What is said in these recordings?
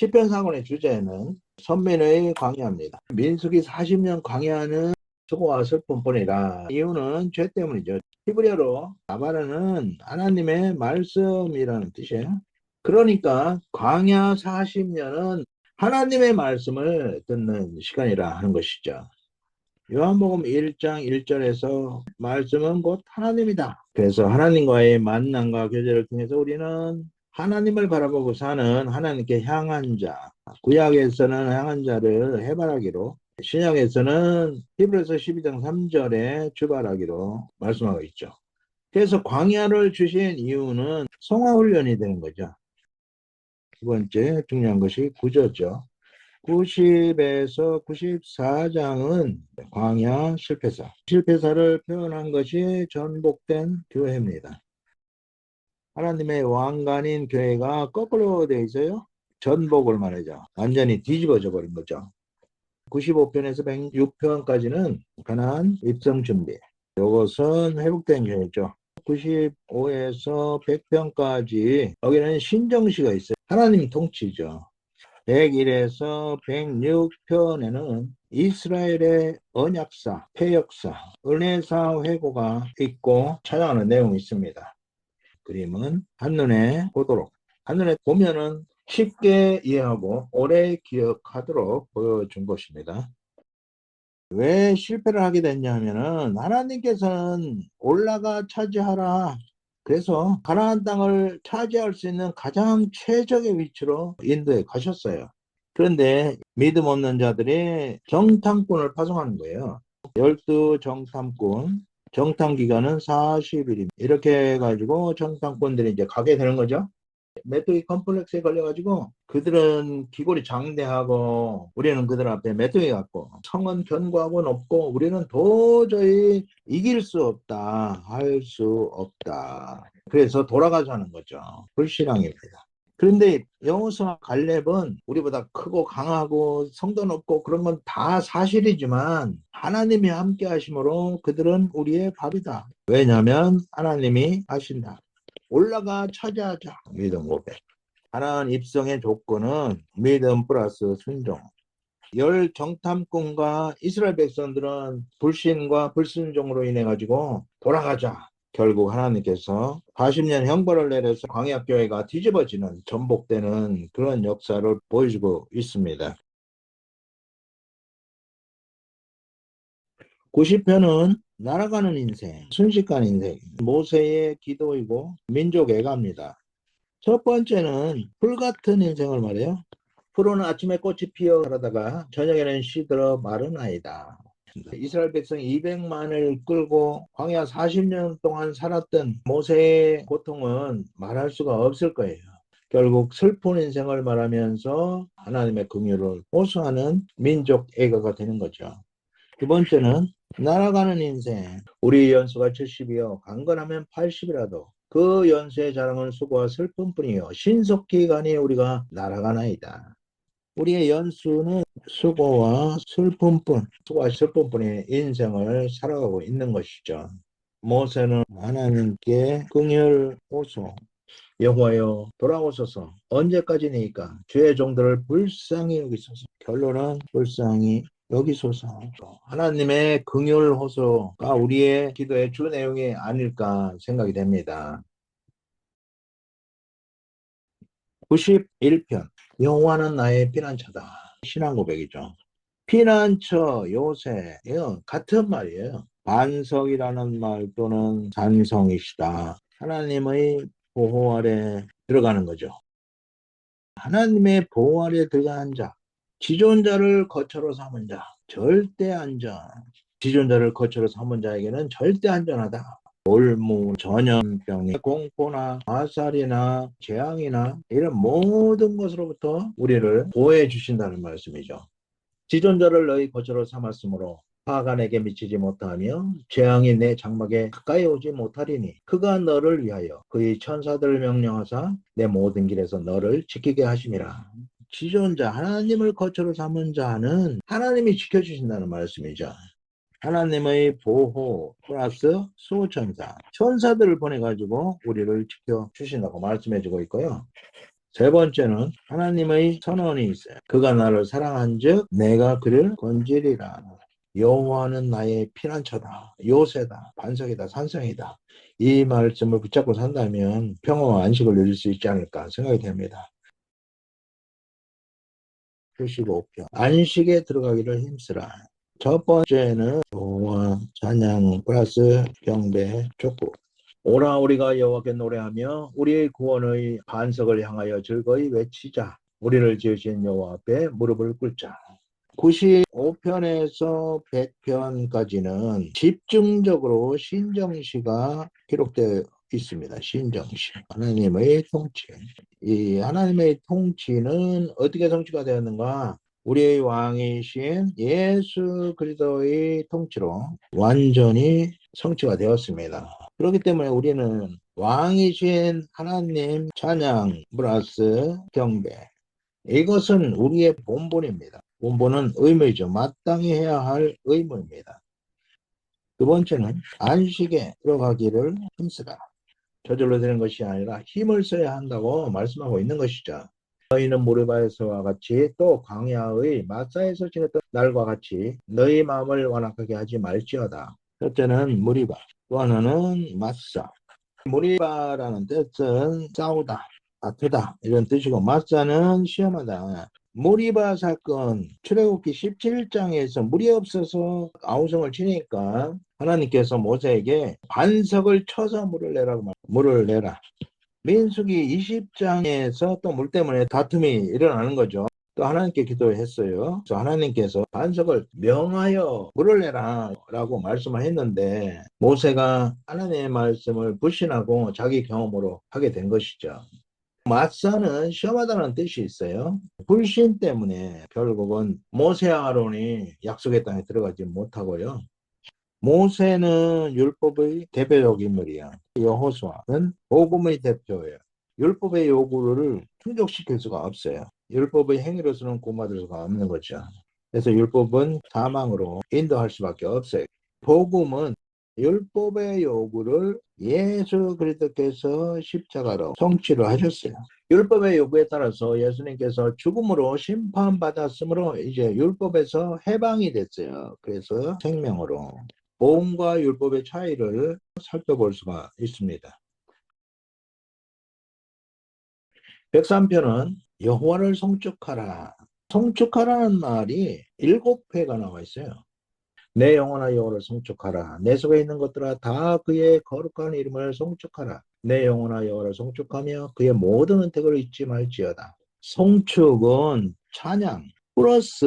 시편 사건의 주제는 선민의 광야입니다. 민수기 40년 광야는 수고와 슬픔뿐이라. 이유는 죄 때문이죠. 히브리어로 나바르는 하나님의 말씀이라는 뜻이에요. 그러니까 광야 40년은 하나님의 말씀을 듣는 시간이라 하는 것이죠. 요한복음 1장 1절에서 말씀은 곧 하나님이다. 그래서 하나님과의 만남과 교제를 통해서 우리는 하나님을 바라보고 사는 하나님께 향한 자, 구약에서는 향한 자를 해바라기로, 신약에서는 히브리서 12장 3절에 주발하기로 말씀하고 있죠. 그래서 광야를 주신 이유는 성화훈련이 되는 거죠. 두 번째 중요한 것이 구조죠. 90에서 94장은 광야 실패사. 실패사를 표현한 것이 전복된 교회입니다. 하나님의 왕관인 교회가 거꾸로 되어 있어요. 전복을 말하죠. 완전히 뒤집어져 버린 거죠. 95편에서 106편까지는 가나안 입성 준비. 이것은 회복된 교회죠. 95에서 100편까지 여기는 신정시가 있어요. 하나님 통치죠. 101에서 106편에는 이스라엘의 언약사, 폐역사, 은혜사 회고가 있고 찬양하는 내용이 있습니다. 그림은 한눈에 보도록, 한눈에 보면은 쉽게 이해하고 오래 기억하도록 보여준 것입니다. 왜 실패를 하게 됐냐 하면은 하나님께서는 올라가 차지하라. 그래서 가나안 땅을 차지할 수 있는 가장 최적의 위치로 인도에 가셨어요. 그런데 믿음 없는 자들이 정탐꾼을 파송하는 거예요. 12정탐꾼, 정탐 기간은 40일입니다. 이렇게 해가지고 정탐꾼들이 이제 가게 되는 거죠. 메뚜기 컴플렉스에 걸려가지고 그들은 기골이 장대하고 우리는 그들 앞에 메뚜기 같고 성은 견고하고 높고 우리는 도저히 이길 수 없다, 할 수 없다. 그래서 돌아가자는 거죠. 불신앙입니다. 그런데 여호수아와 갈렙은 우리보다 크고 강하고 성도 높고 그런 건 다 사실이지만 하나님이 함께 하심으로 그들은 우리의 밥이다. 왜냐하면 하나님이 하신다. 올라가 차지하자. 믿음 고백. 하나님 입성의 조건은 믿음 플러스 순종. 열 정탐꾼과 이스라엘 백성들은 불신과 불순종으로 인해 가지고 돌아가자. 결국 하나님께서 40년 형벌을 내려서 광야교회가 뒤집어지는, 전복되는 그런 역사를 보여주고 있습니다. 90편은 날아가는 인생, 순식간 인생, 모세의 기도이고 민족 애가입니다. 첫 번째는 풀 같은 인생을 말해요. 풀은 아침에 꽃이 피어 가다가 저녁에는 시들어 마른 아이다. 이스라엘 백성 200만을 끌고 광야 40년 동안 살았던 모세의 고통은 말할 수가 없을 거예요. 결국 슬픈 인생을 말하면서 하나님의 긍휼을 호소하는 민족 애가가 되는 거죠. 두 번째는 날아가는 인생. 우리 연수가 70이요. 강건하면 80이라도 그 연수의 자랑은 수고와 슬픔뿐이요. 신속히 가니 우리가 날아가나이다. 우리의 연수는 수고와 슬픔뿐, 수고와 슬픔뿐의 인생을 살아가고 있는 것이죠. 모세는 하나님께 긍휼 호소, 여호와여 돌아오소서. 언제까지니까 죄의 종들을 불쌍히 여기소서. 결론은 불쌍히 여기소서. 하나님의 긍휼 호소가 우리의 기도의 주 내용이 아닐까 생각이 됩니다. 91편 여호와는 나의 피난처다. 신앙 고백이죠. 피난처, 요새 같은 말이에요. 반석이라는 말 또는 산성이시다. 하나님의 보호 아래 들어가는 거죠. 하나님의 보호 아래 들어가는 자, 지존자를 거처로 삼은 자, 절대 안전. 지존자를 거처로 삼은 자에게는 절대 안전하다. 올무, 전염병이, 공포나 화살이나 재앙이나 이런 모든 것으로부터 우리를 보호해 주신다는 말씀이죠. 지존자를 너희 거처로 삼았으므로 화가 내게 미치지 못하며 재앙이 내 장막에 가까이 오지 못하리니 그가 너를 위하여 그의 천사들을 명령하사 내 모든 길에서 너를 지키게 하심이라. 지존자, 하나님을 거처로 삼은 자는 하나님이 지켜주신다는 말씀이죠. 하나님의 보호 플러스 수호천사, 천사들을 보내가지고 우리를 지켜주신다고 말씀해주고 있고요. 세 번째는 하나님의 선언이 있어요. 그가 나를 사랑한즉 내가 그를 건지리라. 여호와는 나의 피난처다, 요새다, 반석이다, 산성이다. 이 말씀을 붙잡고 산다면 평화와 안식을 누릴 수 있지 않을까 생각이 됩니다. 75편 안식에 들어가기를 힘쓰라. 첫 번째는 여호와 찬양 플러스 경배 촉구. 오라 우리가 여호와께 노래하며 우리의 구원의 반석을 향하여 즐거이 외치자. 우리를 지으신 여호와 앞에 무릎을 꿇자. 95편에서 100편까지는 집중적으로 신정시가 기록되어 있습니다. 신정시. 하나님의 통치. 이 하나님의 통치는 어떻게 성취가 되었는가? 우리의 왕이신 예수 그리스도의 통치로 완전히 성취가 되었습니다. 그렇기 때문에 우리는 왕이신 하나님 찬양 플러스 경배. 이것은 우리의 본분입니다. 본분은 의무이죠. 마땅히 해야 할 의무입니다. 두 번째는 안식에 들어가기를 힘쓰라. 저절로 되는 것이 아니라 힘을 써야 한다고 말씀하고 있는 것이죠. 너희는 무리바에서와 같이 또 광야의 마사에서 지냈던 날과 같이 너희 마음을 완악하게 하지 말지어다. 첫째는 무리바, 또 하나는 마사. 무리바라는 뜻은 싸우다, 다투다 이런 뜻이고 마사는 시험하다. 무리바 사건 출애굽기 17장에서 물이 없어서 아우성을 치니까 하나님께서 모세에게 반석을 쳐서 물을 내라고 물을 내라. 민수기 20장에서 또 물 때문에 다툼이 일어나는 거죠. 또 하나님께 기도했어요. 그래서 하나님께서 반석을 명하여 물을 내라 라고 말씀을 했는데 모세가 하나님의 말씀을 불신하고 자기 경험으로 하게 된 것이죠. 마사는 시험하다는 뜻이 있어요. 불신 때문에 결국은 모세와 아론이 약속의 땅에 들어가지 못하고요. 모세는 율법의 대표적 인물이야. 여호수아는 복음의 대표예요. 율법의 요구를 충족시킬 수가 없어요. 율법의 행위로서는 구원받을 수가 없는 거죠. 그래서 율법은 사망으로 인도할 수밖에 없어요. 복음은 율법의 요구를 예수 그리스도께서 십자가로 성취를 하셨어요. 율법의 요구에 따라서 예수님께서 죽음으로 심판받았으므로 이제 율법에서 해방이 됐어요. 그래서 생명으로. 복음과 율법의 차이를 살펴볼 수가 있습니다. 103편은 여호와를 송축하라. 송축하라는 말이 7회가 나와 있어요. 내 영혼아 여호와를 송축하라. 내 속에 있는 것들아 다 그의 거룩한 이름을 송축하라. 내 영혼아 여호와를 송축하며 그의 모든 은택을 잊지 말지어다. 송축은 찬양 플러스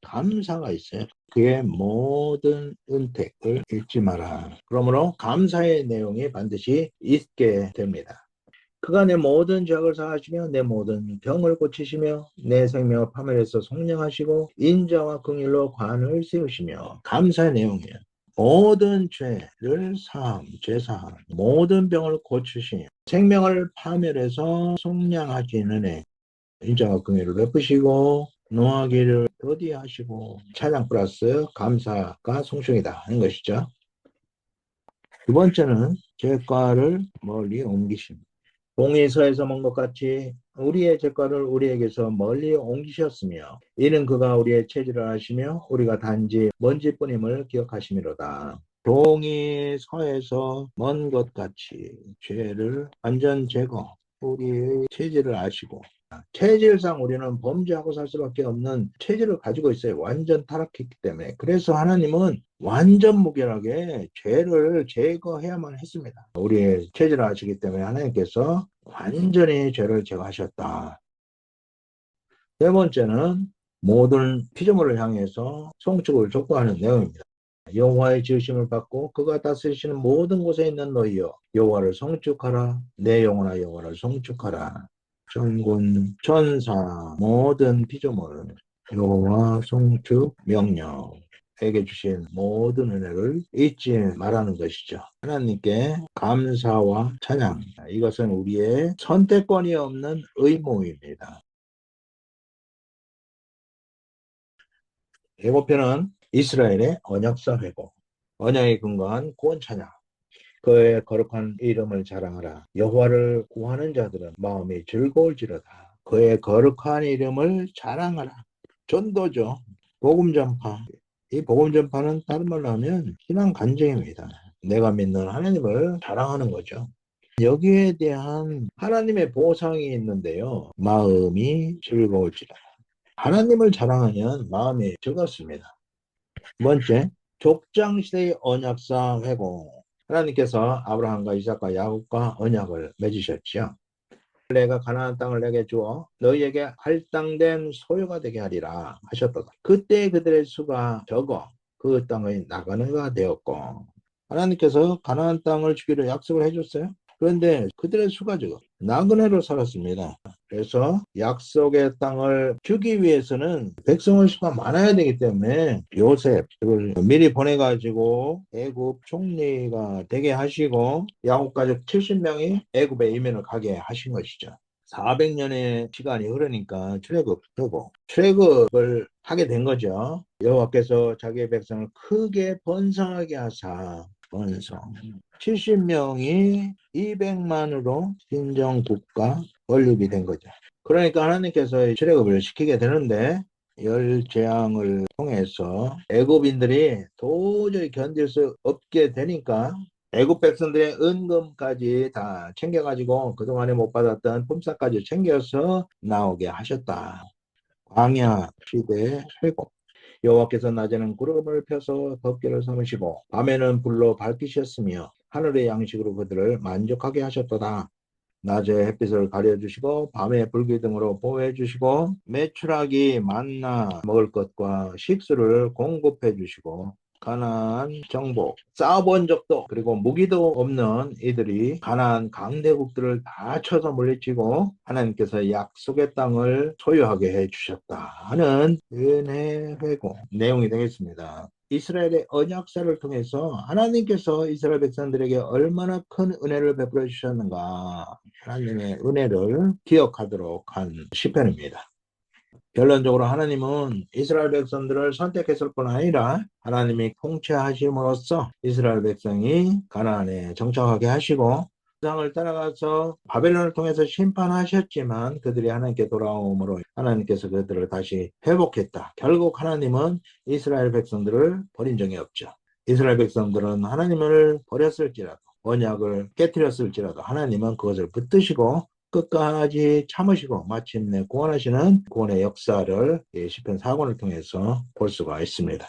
감사가 있어요. 그의 모든 은택을 잊지 마라. 그러므로 감사의 내용이 반드시 있게 됩니다. 그가 내 모든 죄악을 사하시며 내 모든 병을 고치시며 내 생명을 파멸해서 속량하시고 인자와 긍휼로 관을 세우시며 감사의 내용이에요. 모든 죄를 죄사함, 모든 병을 고치시며 생명을 파멸해서 속량하시는 애 인자와 긍휼을 베푸시고 노하기를 더디하시고 찬양 플러스 감사가 송축이다 하는 것이죠. 두 번째는 죄과를 멀리 옮기십니다. 공이 서에서 먼 것 같이 우리의 죄과를 우리에게서 멀리 옮기셨으며 이는 그가 우리의 체질을 하시며 우리가 단지 먼지뿐임을 기억하심이로다. 종이 서에서 먼 것 같이 죄를 완전 제거, 우리의 체질을 아시고 체질상 우리는 범죄하고 살 수밖에 없는 체질을 가지고 있어요. 완전 타락했기 때문에. 그래서 하나님은 완전 무결하게 죄를 제거해야만 했습니다. 우리의 체질을 아시기 때문에 하나님께서 완전히 죄를 제거하셨다. 네 번째는 모든 피조물을 향해서 송축을 촉구하는 내용입니다. 여호와의 지으심을 받고 그가 다스리시는 모든 곳에 있는 너희여 여호와를 송축하라. 내 영혼아 여호와를 송축하라. 천군 천사 모든 피조물 여호와 송축 명령에게 주신 모든 은혜를 잊지 말라는 것이죠. 하나님께 감사와 찬양, 이것은 우리의 선택권이 없는 의무입니다. 예고편은 이스라엘의 언약서 회복, 언약에 근거한 구원 찬양. 그의 거룩한 이름을 자랑하라. 여호와를 구하는 자들은 마음이 즐거울지로다. 그의 거룩한 이름을 자랑하라. 전도죠. 복음 전파. 이 복음 전파는 다른 말로 하면 신앙 간증입니다. 내가 믿는 하나님을 자랑하는 거죠. 여기에 대한 하나님의 보상이 있는데요. 마음이 즐거울지라. 하나님을 자랑하면 마음이 즐겁습니다. 두 번째, 족장시대의 언약상 회복. 하나님께서 아브라함과 이삭과 야곱과 언약을 맺으셨죠. 내가 가나안 땅을 내게 주어 너희에게 할당된 소유가 되게 하리라 하셨다. 그때 그들의 수가 적어 그 땅의 나그네가 되었고, 하나님께서 가나안 땅을 주기로 약속을 해줬어요. 그런데 그들의 수가 적어 나그네로 살았습니다. 그래서 약속의 땅을 주기 위해서는 백성의 수가 많아야 되기 때문에 요셉을 미리 보내가지고 애굽 총리가 되게 하시고 야곱 가족 70명이 애굽에 이민을 가게 하신 것이죠. 400년의 시간이 흐르니까 출애굽을 하게 된 거죠. 여호와께서 자기의 백성을 크게 번성하게 하사 번성 70명이 200만으로 신정 국가 건립이 된 거죠. 그러니까 하나님께서 출애굽을 시키게 되는데 열 재앙을 통해서 애굽인들이 도저히 견딜 수 없게 되니까 애굽 백성들의 은금까지 다 챙겨가지고 그동안에 못 받았던 품삯까지 챙겨서 나오게 하셨다. 광야 시대 회복. 여호와께서 낮에는 구름을 펴서 덮개를 삼으시고 밤에는 불로 밝히셨으며 하늘의 양식으로 그들을 만족하게 하셨도다. 낮에 햇빛을 가려주시고 밤에 불기둥으로 보호해주시고 메추라기 만나 먹을 것과 식수를 공급해주시고 가나안 정복 싸워본 적도 그리고 무기도 없는 이들이 가나안 강대국들을 다 쳐서 물리치고 하나님께서 약속의 땅을 소유하게 해주셨다 하는 은혜 회고 내용이 되겠습니다. 이스라엘의 언약사를 통해서 하나님께서 이스라엘 백성들에게 얼마나 큰 은혜를 베풀어 주셨는가, 하나님의 은혜를 기억하도록 한 시편입니다. 결론적으로 하나님은 이스라엘 백성들을 선택했을 뿐 아니라 하나님이 통치하심으로써 이스라엘 백성이 가나안에 정착하게 하시고 땅을 따라가서 바벨론을 통해서 심판하셨지만 그들이 하나님께 돌아옴으로 하나님께서 그들을 다시 회복했다. 결국 하나님은 이스라엘 백성들을 버린 적이 없죠. 이스라엘 백성들은 하나님을 버렸을지라도 언약을 깨뜨렸을지라도 하나님은 그것을 붙드시고 끝까지 참으시고 마침내 구원하시는 구원의 역사를 시편 4권을 통해서 볼 수가 있습니다.